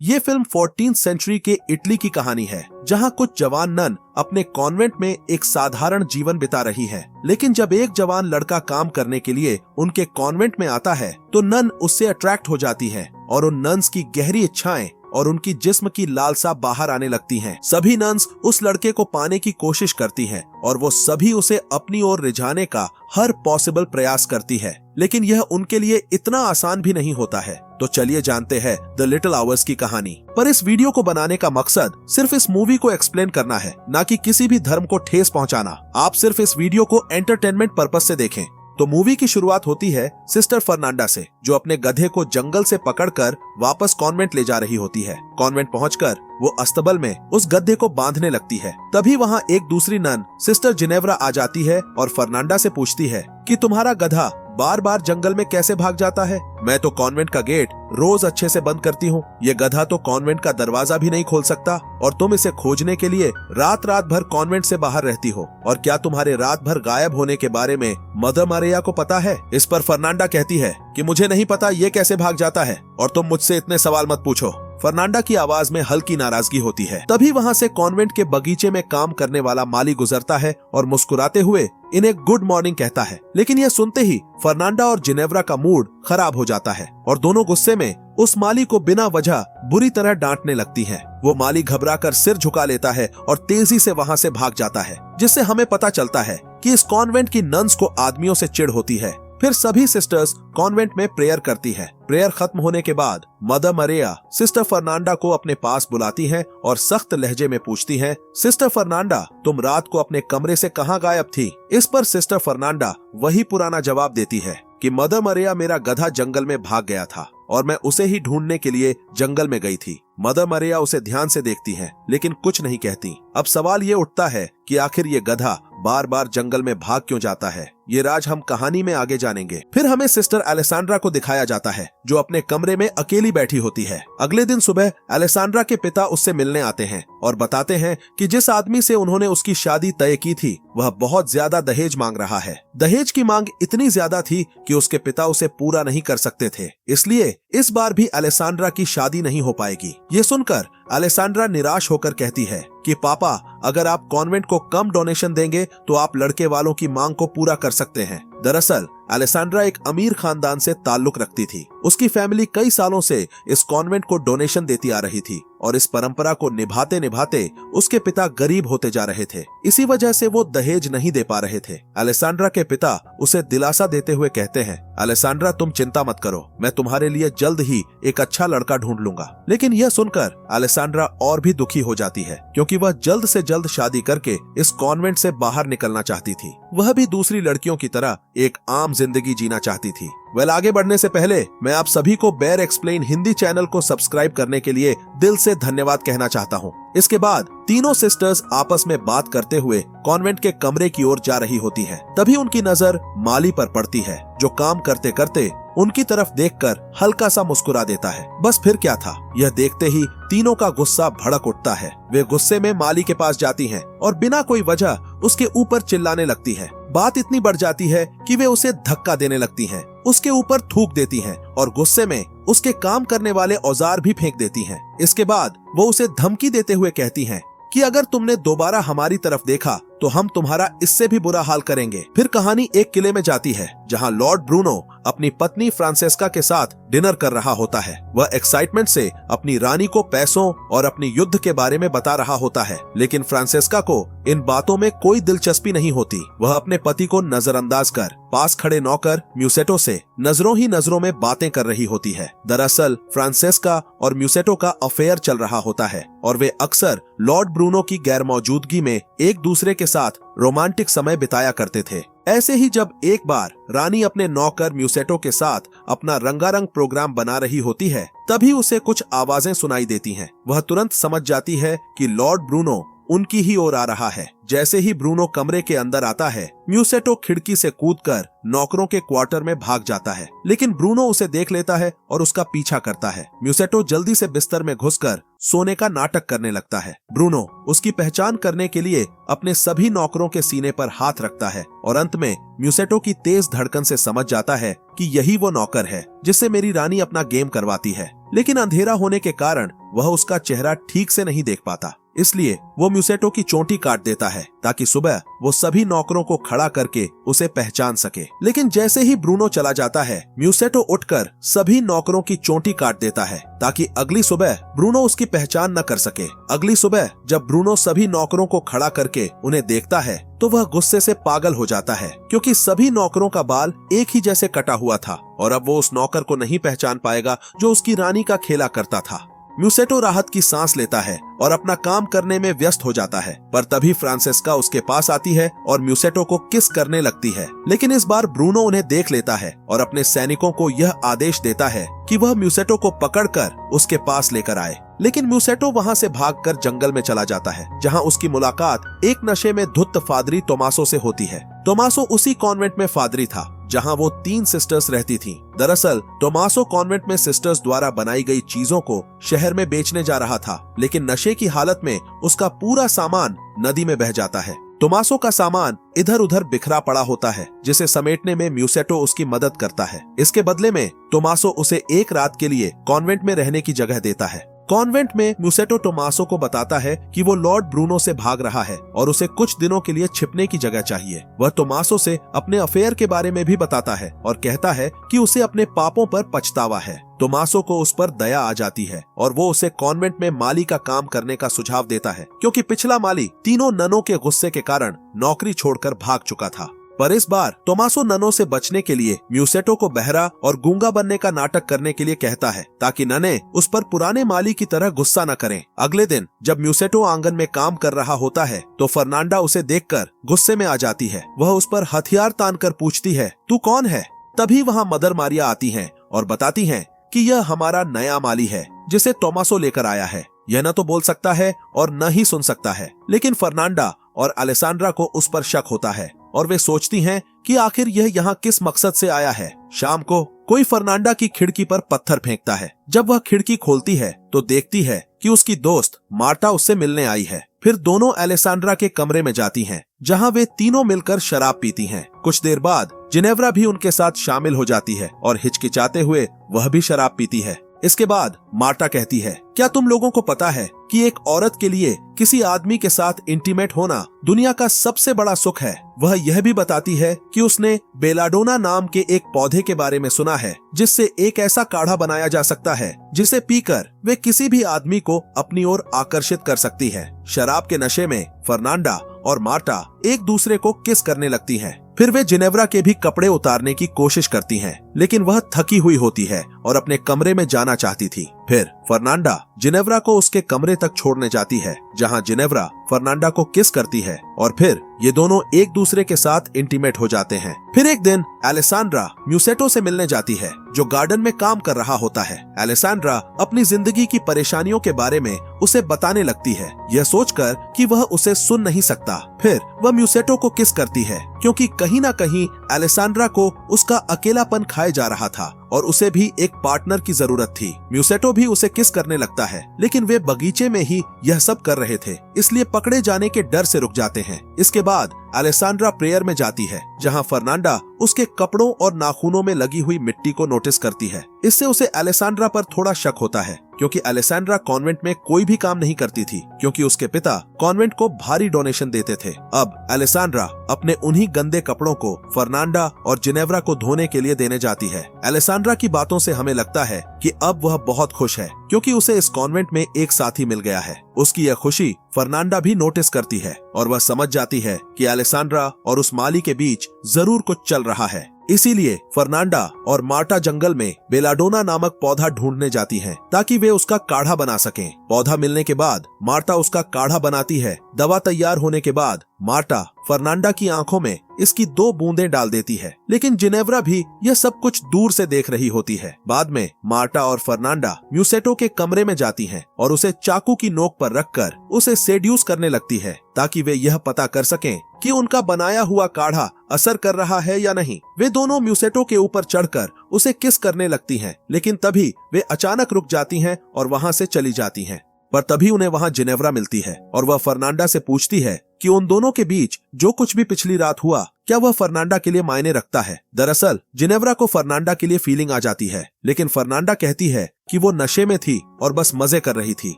ये film 14th century के Italy की कहानी है, जहां कुछ जवान नन अपने कॉन्वेंट में एक साधारण जीवन बिता रही है। लेकिन जब एक जवान लड़का काम करने के लिए उनके कॉन्वेंट में आता है तो नन उससे अट्रैक्ट हो जाती है और उन नन्स की गहरी इच्छाएं और उनकी जिस्म की लालसा बाहर आने लगती हैं। सभी नन्स उस लड़के को पाने की कोशिश करती हैं और वो सभी उसे अपनी ओर रिझाने का हर पॉसिबल प्रयास करती है, लेकिन यह उनके लिए इतना आसान भी नहीं होता है। तो चलिए जानते हैं द लिटिल आवर्स की कहानी। पर इस वीडियो को बनाने का मकसद सिर्फ इस मूवी को एक्सप्लेन करना है, न कि किसी भी धर्म को ठेस पहुंचाना। आप सिर्फ इस वीडियो को एंटरटेनमेंट पर्पस से देखें। तो मूवी की शुरुआत होती है सिस्टर फर्नांडा से, जो अपने गधे को जंगल से पकड़कर वापस कॉन्वेंट ले जा रही होती है। कॉन्वेंट पहुंचकर वो अस्तबल में उस गधे को बांधने लगती है। तभी वहाँ एक दूसरी नन सिस्टर जिनेव्रा आ जाती है और फर्नांडा से पूछती है कि तुम्हारा गधा बार बार जंगल में कैसे भाग जाता है? मैं तो कॉन्वेंट का गेट रोज अच्छे से बंद करती हूँ, ये गधा तो कॉन्वेंट का दरवाजा भी नहीं खोल सकता, और तुम इसे खोजने के लिए रात रात भर कॉन्वेंट से बाहर रहती हो। और क्या तुम्हारे रात भर गायब होने के बारे में मदर मारिया को पता है? इस पर फर्नांडा कहती है कि मुझे नहीं पता ये कैसे भाग जाता है, और तुम मुझसे इतने सवाल मत पूछो। फर्नांडा की आवाज में हल्की नाराजगी होती है। तभी वहाँ से कॉन्वेंट के बगीचे में काम करने वाला माली गुजरता है और मुस्कुराते हुए इन्हें गुड मॉर्निंग कहता है। लेकिन यह सुनते ही फर्नांडा और जिनेव्रा का मूड खराब हो जाता है और दोनों गुस्से में उस माली को बिना वजह बुरी तरह डांटने लगती हैं। वो माली घबराकर सिर झुका लेता है और तेजी से वहाँ से भाग जाता है, जिससे हमें पता चलता है कि इस कॉन्वेंट की नन्स को आदमियों से चिढ़ होती है। फिर सभी सिस्टर्स कॉन्वेंट में प्रेयर करती है। प्रेयर खत्म होने के बाद मदर मरिया सिस्टर फर्नांडा को अपने पास बुलाती हैं और सख्त लहजे में पूछती हैं, सिस्टर फर्नांडा, तुम रात को अपने कमरे से कहाँ गायब थी? इस पर सिस्टर फर्नांडा वही पुराना जवाब देती है कि मदर मरिया, मेरा गधा जंगल में भाग गया था और मैं उसे ही ढूंढने के लिए जंगल में गई थी। मदर मरिया उसे ध्यान से देखती हैं, लेकिन कुछ नहीं कहती। अब सवाल ये उठता है कि आखिर ये गधा बार बार जंगल में भाग क्यों जाता है? ये राज हम कहानी में आगे जानेंगे। फिर हमें सिस्टर अलेसांड्रा को दिखाया जाता है, जो अपने कमरे में अकेली बैठी होती है। अगले दिन सुबह अलेसांड्रा के पिता उससे मिलने आते हैं और बताते हैं कि जिस आदमी से उन्होंने उसकी शादी तय की थी वह बहुत ज्यादा दहेज मांग रहा है। दहेज की मांग इतनी ज्यादा थी कि उसके पिता उसे पूरा नहीं कर सकते थे, इसलिए इस बार भी अलेसांड्रा की शादी नहीं हो पाएगी। ये सुनकर अलेसांड्रा निराश होकर कहती है कि पापा, अगर आप कॉन्वेंट को कम डोनेशन देंगे तो आप लड़के वालों की मांग को पूरा कर सकते हैं। दरअसल अलेसांड्रा एक अमीर खानदान से ताल्लुक रखती थी। उसकी फैमिली कई सालों से इस कॉन्वेंट को डोनेशन देती आ रही थी और इस परंपरा को निभाते निभाते उसके पिता गरीब होते जा रहे थे। इसी वजह से वो दहेज नहीं दे पा रहे थे। अलेसांड्रा के पिता उसे दिलासा देते हुए कहते हैं, अलेसांड्रा, तुम चिंता मत करो, मैं तुम्हारे लिए जल्द ही एक अच्छा लड़का ढूंढ लूंगा। लेकिन यह सुनकर अलेसांड्रा और भी दुखी हो जाती है, क्योंकि वह जल्द से जल्द शादी करके इस कॉन्वेंट से बाहर निकलना चाहती थी। वह भी दूसरी लड़कियों की तरह एक आम जिंदगी जीना चाहती थी। आगे बढ़ने से पहले मैं आप सभी को बेयर एक्सप्लेन हिंदी चैनल को सब्सक्राइब करने के लिए दिल से धन्यवाद कहना चाहता हूँ। इसके बाद तीनों सिस्टर्स आपस में बात करते हुए कॉन्वेंट के कमरे की ओर जा रही होती हैं। तभी उनकी नजर माली पर पड़ती है, जो काम करते करते उनकी तरफ देखकर हल्का सा मुस्कुरा देता है। बस फिर क्या था, यह देखते ही तीनों का गुस्सा भड़क उठता है। वे गुस्से में माली के पास जाती हैं और बिना कोई वजह उसके ऊपर चिल्लाने लगती हैं। बात इतनी बढ़ जाती है कि वे उसे धक्का देने लगती हैं, उसके ऊपर थूक देती हैं और गुस्से में उसके काम करने वाले औजार भी फेंक देती हैं। इसके बाद वो उसे धमकी देते हुए कहती हैं कि अगर तुमने दोबारा हमारी तरफ देखा तो हम तुम्हारा इससे भी बुरा हाल करेंगे। फिर कहानी एक किले में जाती है, जहां लॉर्ड ब्रूनो अपनी पत्नी फ्रांसेस्का के साथ डिनर कर रहा होता है। वह एक्साइटमेंट से अपनी रानी को पैसों और अपनी युद्ध के बारे में बता रहा होता है, लेकिन फ्रांसेस्का को इन बातों में कोई दिलचस्पी नहीं होती। वह अपने पति को नजरअंदाज कर पास खड़े नौकर म्यूसेटो से नजरों ही नजरों में बातें कर रही होती है। दरअसल फ्रांसेस्का और म्यूसेटो का अफेयर चल रहा होता है और वे अक्सर लॉर्ड ब्रूनो की गैर मौजूदगी में एक दूसरे के साथ रोमांटिक समय बिताया करते थे। ऐसे ही जब एक बार रानी अपने नौकर म्यूसेटो के साथ अपना रंगारंग प्रोग्राम बना रही होती है, तभी उसे कुछ आवाजें सुनाई देती हैं। वह तुरंत समझ जाती है कि लॉर्ड ब्रूनो उनकी ही ओर आ रहा है। जैसे ही ब्रूनो कमरे के अंदर आता है, म्यूसेटो खिड़की से कूदकर नौकरों के क्वार्टर में भाग जाता है, लेकिन ब्रूनो उसे देख लेता है और उसका पीछा करता है। म्यूसेटो जल्दी से बिस्तर में घुसकर सोने का नाटक करने लगता है। ब्रूनो उसकी पहचान करने के लिए अपने सभी नौकरों के सीने पर हाथ रखता है और अंत में म्यूसेटो की तेज धड़कन से समझ जाता है कि यही वो नौकर है जिससे मेरी रानी अपना गेम करवाती है। लेकिन अंधेरा होने के कारण वह उसका चेहरा ठीक से नहीं देख पाता, इसलिए वो म्यूसेटो की चोटी काट देता है ताकि सुबह वो सभी नौकरों को खड़ा करके उसे पहचान सके। लेकिन जैसे ही ब्रूनो चला जाता है, म्यूसेटो उठकर सभी नौकरों की चोटी काट देता है ताकि अगली सुबह ब्रूनो उसकी पहचान न कर सके। अगली सुबह जब ब्रूनो सभी नौकरों को खड़ा करके उन्हें देखता है तो वह गुस्से से पागल हो जाता है, क्योंकि सभी नौकरों का बाल एक ही जैसे कटा हुआ था और अब वो उस नौकर को नहीं पहचान पाएगा जो उसकी रानी का खेला करता था। म्यूसेटो राहत की सांस लेता है और अपना काम करने में व्यस्त हो जाता है, पर तभी फ्रांसेस्का उसके पास आती है और म्यूसेटो को किस करने लगती है। लेकिन इस बार ब्रूनो उन्हें देख लेता है और अपने सैनिकों को यह आदेश देता है कि वह म्यूसेटो को पकड़कर उसके पास लेकर आए। लेकिन म्यूसेटो वहां से भागकर जंगल में चला जाता है, जहां उसकी मुलाकात एक नशे में धुत फादरी टोमासो से होती है। टोमासो उसी कॉन्वेंट में फादरी था जहां वो 3 सिस्टर्स रहती थीं। दरअसल टोमासो कॉन्वेंट में सिस्टर्स द्वारा बनाई गई चीजों को शहर में बेचने जा रहा था, लेकिन नशे की हालत में उसका पूरा सामान नदी में बह जाता है। टोमासो का सामान इधर उधर बिखरा पड़ा होता है, जिसे समेटने में म्यूसेटो उसकी मदद करता है। इसके बदले में टोमासो उसे एक रात के लिए कॉन्वेंट में रहने की जगह देता है। कॉन्वेंट में म्यूसेटो टोमासो को बताता है कि वो लॉर्ड ब्रूनो से भाग रहा है और उसे कुछ दिनों के लिए छिपने की जगह चाहिए। वह टोमासो से अपने अफेयर के बारे में भी बताता है और कहता है कि उसे अपने पापों पर पछतावा है। टोमासो को उस पर दया आ जाती है और वो उसे कॉन्वेंट में माली का काम करने का सुझाव देता है, क्योंकि पिछला माली तीनों ननों के गुस्से के कारण नौकरी छोड़कर भाग चुका था। पर इस बार टोमासो ननों से बचने के लिए म्यूसेटो को बहरा और गूंगा बनने का नाटक करने के लिए कहता है, ताकि नने उस पर पुराने माली की तरह गुस्सा न करें। अगले दिन जब म्यूसेटो आंगन में काम कर रहा होता है तो फर्नांडा उसे देखकर गुस्से में आ जाती है। वह उस पर हथियार तानकर पूछती है, तू कौन है? तभी वहाँ मदर मारिया आती हैं और बताती हैं कि यह हमारा नया माली है जिसे टोमासो लेकर आया है। यह न तो बोल सकता है और न ही सुन सकता है। लेकिन फर्नांडा और अलेसांड्रा को उस पर शक होता है और वे सोचती हैं कि आखिर यह यहाँ किस मकसद से आया है। शाम को कोई फर्नांडा की खिड़की पर पत्थर फेंकता है। जब वह खिड़की खोलती है तो देखती है कि उसकी दोस्त मार्टा उससे मिलने आई है। फिर दोनों अलेसांड्रा के कमरे में जाती हैं, जहां वे तीनों मिलकर शराब पीती हैं। कुछ देर बाद जिनेव्रा भी उनके साथ शामिल हो जाती है और हिचकिचाते हुए वह भी शराब पीती है। इसके बाद मार्टा कहती है, क्या तुम लोगों को पता है कि एक औरत के लिए किसी आदमी के साथ इंटीमेट होना दुनिया का सबसे बड़ा सुख है। वह यह भी बताती है कि उसने बेलाडोना नाम के एक पौधे के बारे में सुना है जिससे एक ऐसा काढ़ा बनाया जा सकता है जिसे पीकर वे किसी भी आदमी को अपनी ओर आकर्षित कर सकती है। शराब के नशे में फर्नांडा और मार्टा एक दूसरे को किस करने लगती हैं। फिर वे जिनेव्रा के भी कपड़े उतारने की कोशिश करती हैं, लेकिन वह थकी हुई होती है और अपने कमरे में जाना चाहती थी। फिर फर्नांडा जिनेव्रा को उसके कमरे तक छोड़ने जाती है, जहां जिनेव्रा फर्नांडा को किस करती है और फिर ये दोनों एक दूसरे के साथ इंटीमेट हो जाते हैं। फिर एक दिन अलेसांड्रा म्यूसेटो से मिलने जाती है, जो गार्डन में काम कर रहा होता है। अलेसांड्रा अपनी जिंदगी की परेशानियों के बारे में उसे बताने लगती है, यह सोचकर कि वह उसे सुन नहीं सकता। फिर वह म्यूसेटो को किस करती है, क्योंकि कहीं ना कहीं अलेसांड्रा को उसका अकेलापन खाए जा रहा था और उसे भी एक पार्टनर की जरूरत थी। म्यूसेटो भी उसे किस करने लगता है, लेकिन वे बगीचे में ही यह सब कर रहे थे, इसलिए पकड़े जाने के डर से रुक जाते हैं। इसके बाद अलेसांड्रा प्रेयर में जाती है, जहां फर्नांडा उसके कपड़ों और नाखूनों में लगी हुई मिट्टी को नोटिस करती है। इससे उसे अलेसांड्रा पर थोड़ा शक होता है, क्योंकि अलेसांड्रा कॉन्वेंट में कोई भी काम नहीं करती थी, क्योंकि उसके पिता कॉन्वेंट को भारी डोनेशन देते थे। अब अलेसांड्रा अपने उन्हीं गंदे कपड़ों को फर्नांडा और जिनेव्रा को धोने के लिए देने जाती है। अलेसांड्रा की बातों से हमें लगता है कि अब वह बहुत खुश है, क्योंकि उसे इस कॉन्वेंट में एक साथी मिल गया है। उसकी यह खुशी फर्नांडा भी नोटिस करती है और वह समझ जाती है कि अलेसांड्रा और उस माली के बीच जरूर कुछ चल रहा है। इसीलिए फर्नांडा और मार्टा जंगल में बेलाडोना नामक पौधा ढूंढने जाती हैं, ताकि वे उसका काढ़ा बना सकें। पौधा मिलने के बाद मार्टा उसका काढ़ा बनाती है। दवा तैयार होने के बाद मार्टा फर्नांडा की आंखों में इसकी 2 बूंदें डाल देती है, लेकिन जिनेव्रा भी यह सब कुछ दूर से देख रही होती है। बाद में मार्टा और फर्नांडा म्यूसेटो के कमरे में जाती हैं और उसे चाकू की नोक पर रखकर उसे सेड्यूस करने लगती है, ताकि वे यह पता कर सकें कि उनका बनाया हुआ काढ़ा असर कर रहा है या नहीं। वे दोनों म्यूसेटो के ऊपर चढ़कर उसे किस करने लगती हैं, लेकिन तभी वे अचानक रुक जाती हैं और वहां से चली जाती हैं। पर तभी उन्हें वहां जिनेव्रा मिलती है और वह फर्नांडा से पूछती है कि उन दोनों के बीच जो कुछ भी पिछली रात हुआ, क्या वह फर्नांडा के लिए मायने रखता है। दरअसल जिनेव्रा को फर्नांडा के लिए फीलिंग आ जाती है, लेकिन फर्नांडा कहती है कि वो नशे में थी और बस मजे कर रही थी,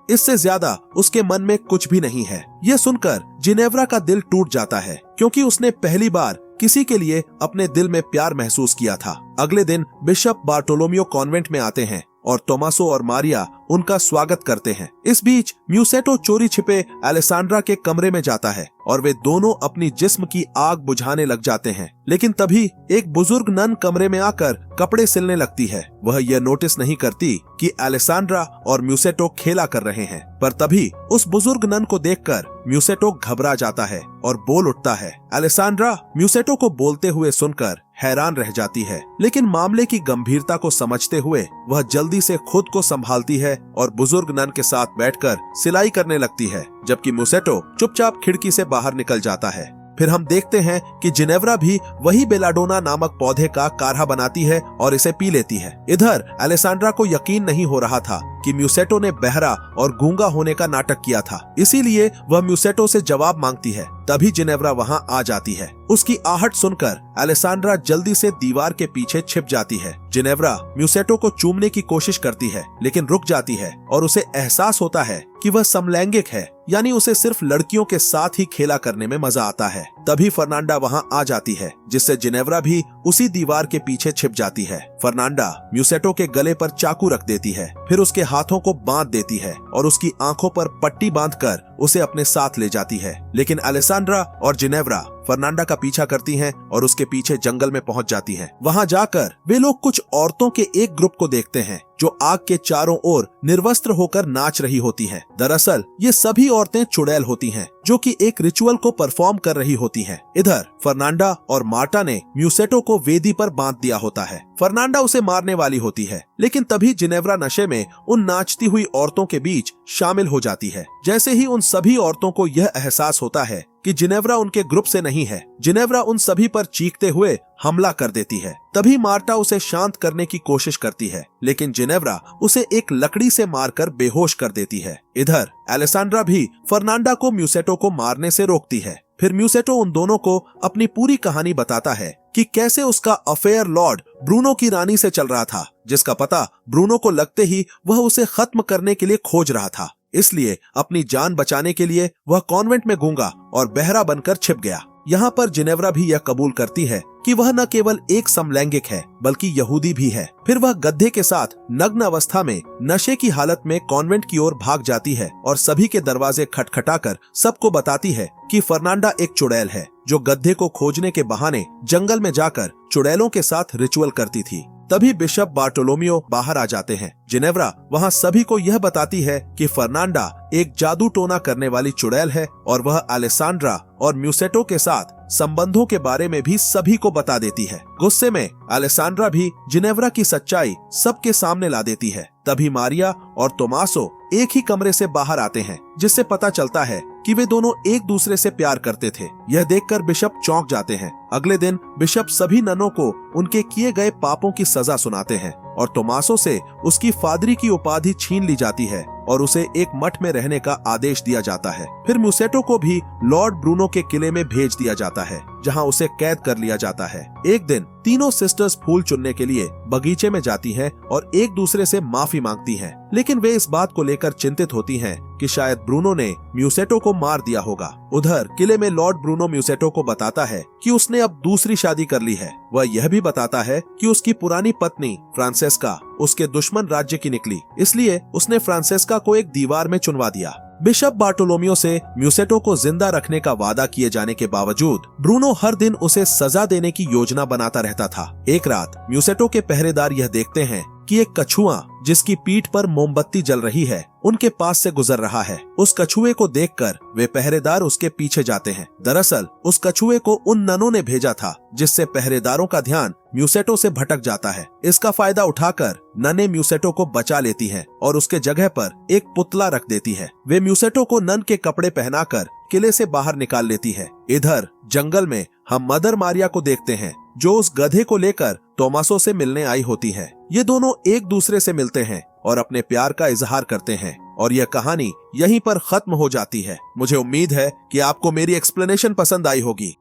इससे ज्यादा उसके मन में कुछ भी नहीं है। यह सुनकर जिनेव्रा का दिल टूट जाता है, क्योंकि उसने पहली बार किसी के लिए अपने दिल में प्यार महसूस किया था। अगले दिन बिशप बार्टोलोमियो कॉन्वेंट में आते हैं और टोमासो और मारिया उनका स्वागत करते हैं। इस बीच म्यूसेटो चोरी छिपे अलेसांड्रा के कमरे में जाता है और वे दोनों अपनी जिस्म की आग बुझाने लग जाते हैं, लेकिन तभी एक बुजुर्ग नन कमरे में आकर कपड़े सिलने लगती है। वह यह नोटिस नहीं करती कि अलेसांड्रा और म्यूसेटो खेला कर रहे हैं, पर तभी उस बुजुर्ग नन को देखकर म्यूसेटो घबरा जाता है और बोल उठता है। अलेसांड्रा म्यूसेटो को बोलते हुए सुनकर हैरान रह जाती है, लेकिन मामले की गंभीरता को समझते हुए वह जल्दी से खुद को संभालती है और बुजुर्ग नन के साथ बैठकर सिलाई करने लगती है, जबकि म्यूसेटो चुपचाप खिड़की से बाहर निकल जाता है। फिर हम देखते हैं कि जिनेव्रा भी वही बेलाडोना नामक पौधे का काढ़ा बनाती है और इसे पी लेती है। इधर अलेसांड्रा को यकीन नहीं हो रहा था कि म्यूसेटो ने बहरा और गूंगा होने का नाटक किया था, इसीलिए वह म्यूसेटो से जवाब मांगती है। तभी जिनेव्रा वहां आ जाती है। उसकी आहट सुनकर अलेसांड्रा जल्दी से दीवार के पीछे छिप जाती है। जिनेव्रा म्यूसेटो को चूमने की कोशिश करती है, लेकिन रुक जाती है और उसे एहसास होता है कि वह समलैंगिक है, यानी उसे सिर्फ लड़कियों के साथ ही खेला करने में मजा आता है। तभी फर्नांडा वहां आ जाती है, जिससे जिनेव्रा भी उसी दीवार के पीछे छिप जाती है। फर्नांडा म्यूसेटो के गले पर चाकू रख देती है, फिर उसके हाथों को बांध देती है और उसकी आंखों पर पट्टी बांधकर उसे अपने साथ ले जाती है। लेकिन अलेसांड्रा और जिनेव्रा फर्नांडा का पीछा करती हैं और उसके पीछे जंगल में पहुंच जाती हैं। वहां जाकर वे लोग कुछ औरतों के एक ग्रुप को देखते हैं जो आग के चारों ओर निर्वस्त्र होकर नाच रही होती हैं। दरअसल ये सभी औरतें चुड़ैल होती हैं, जो कि एक रिचुअल को परफॉर्म कर रही होती हैं। इधर फर्नांडा और मार्टा ने म्यूसेटो को वेदी पर बांध दिया होता है। फर्नांडा उसे मारने वाली होती है, लेकिन तभी जिनेव्रा नशे में उन नाचती हुई औरतों के बीच शामिल हो जाती है। जैसे ही उन सभी औरतों को यह एहसास होता है कि जिनेव्रा उनके ग्रुप से नहीं है, जिनेव्रा उन सभी पर चीखते हुए हमला कर देती है। तभी मार्टा उसे शांत करने की कोशिश करती है, लेकिन जिनेव्रा उसे एक लकड़ी से मारकर बेहोश कर देती है। इधर अलेसांड्रा भी फर्नांडा को म्यूसेटो को मारने से रोकती है। फिर म्यूसेटो उन दोनों को अपनी पूरी कहानी बताता है कि कैसे उसका अफेयर लॉर्ड ब्रूनो की रानी से चल रहा था, जिसका पता ब्रूनो को लगते ही वह उसे खत्म करने के लिए खोज रहा था। इसलिए अपनी जान बचाने के लिए वह कॉन्वेंट में गूंगा और बहरा बनकर छिप गया। यहाँ पर जिनेव्रा भी यह कबूल करती है कि वह न केवल एक समलैंगिक है, बल्कि यहूदी भी है। फिर वह गधे के साथ नग्न अवस्था में नशे की हालत में कॉन्वेंट की ओर भाग जाती है और सभी के दरवाजे खटखटाकर सबको बताती है कि फर्नांडा एक चुड़ैल है, जो गधे को खोजने के बहाने जंगल में जाकर चुड़ैलों के साथ रिचुअल करती थी। तभी बिशप बार्टोलोमियो बाहर आ जाते हैं। जिनेव्रा वहां सभी को यह बताती है कि फर्नांडा एक जादू टोना करने वाली चुड़ैल है और वह अलेसांड्रा और म्यूसेटो के साथ संबंधों के बारे में भी सभी को बता देती है। गुस्से में अलेसांड्रा भी जिनेव्रा की सच्चाई सबके सामने ला देती है। तभी मारिया और टोमासो एक ही कमरे से बाहर आते हैं, जिससे पता चलता है कि वे दोनों एक दूसरे से प्यार करते थे। यह देखकर बिशप चौंक जाते हैं। अगले दिन बिशप सभी ननों को उनके किए गए पापों की सजा सुनाते हैं और टोमासो से उसकी फादरी की उपाधि छीन ली जाती है और उसे एक मठ में रहने का आदेश दिया जाता है। फिर म्यूसेटो को भी लॉर्ड ब्रूनो के किले में भेज दिया जाता है, जहां उसे कैद कर लिया जाता है। एक दिन तीनों सिस्टर्स फूल चुनने के लिए बगीचे में जाती हैं और एक दूसरे से माफी मांगती हैं, लेकिन वे इस बात को लेकर चिंतित होती हैं कि शायद ब्रूनो ने म्यूसेटो को मार दिया होगा। उधर किले में लॉर्ड ब्रूनो म्यूसेटो को बताता है कि उसने अब दूसरी शादी कर ली है। वह यह भी बताता है कि उसकी पुरानी पत्नी फ्रांसेस्का उसके दुश्मन राज्य की निकली, इसलिए उसने फ्रांसेस्का को एक दीवार में चुनवा दिया। बिशप बार्टोलोमियो से म्यूसेटो को जिंदा रखने का वादा किए जाने के बावजूद ब्रूनो हर दिन उसे सजा देने की योजना बनाता रहता था। एक रात म्यूसेटो के पहरेदार यह देखते हैं कि एक कछुआ जिसकी पीठ पर मोमबत्ती जल रही है उनके पास से गुजर रहा है। उस कछुए को देखकर वे पहरेदार उसके पीछे जाते हैं। दरअसल उस कछुए को उन ननों ने भेजा था, जिससे पहरेदारों का ध्यान म्यूसेटो से भटक जाता है। इसका फायदा उठाकर नने म्यूसेटो को बचा लेती हैं और उसके जगह पर एक पुतला रख देती है। वे म्यूसेटो को नन के कपड़े पहनाकर किले से बाहर निकाल लेती है। इधर जंगल में हम मदर मारिया को देखते हैं, जो उस गधे को लेकर टोमासो से मिलने आई होती है। ये दोनों एक दूसरे से मिलते हैं और अपने प्यार का इजहार करते हैं और यह कहानी यहीं पर खत्म हो जाती है। मुझे उम्मीद है कि आपको मेरी एक्सप्लेनेशन पसंद आई होगी।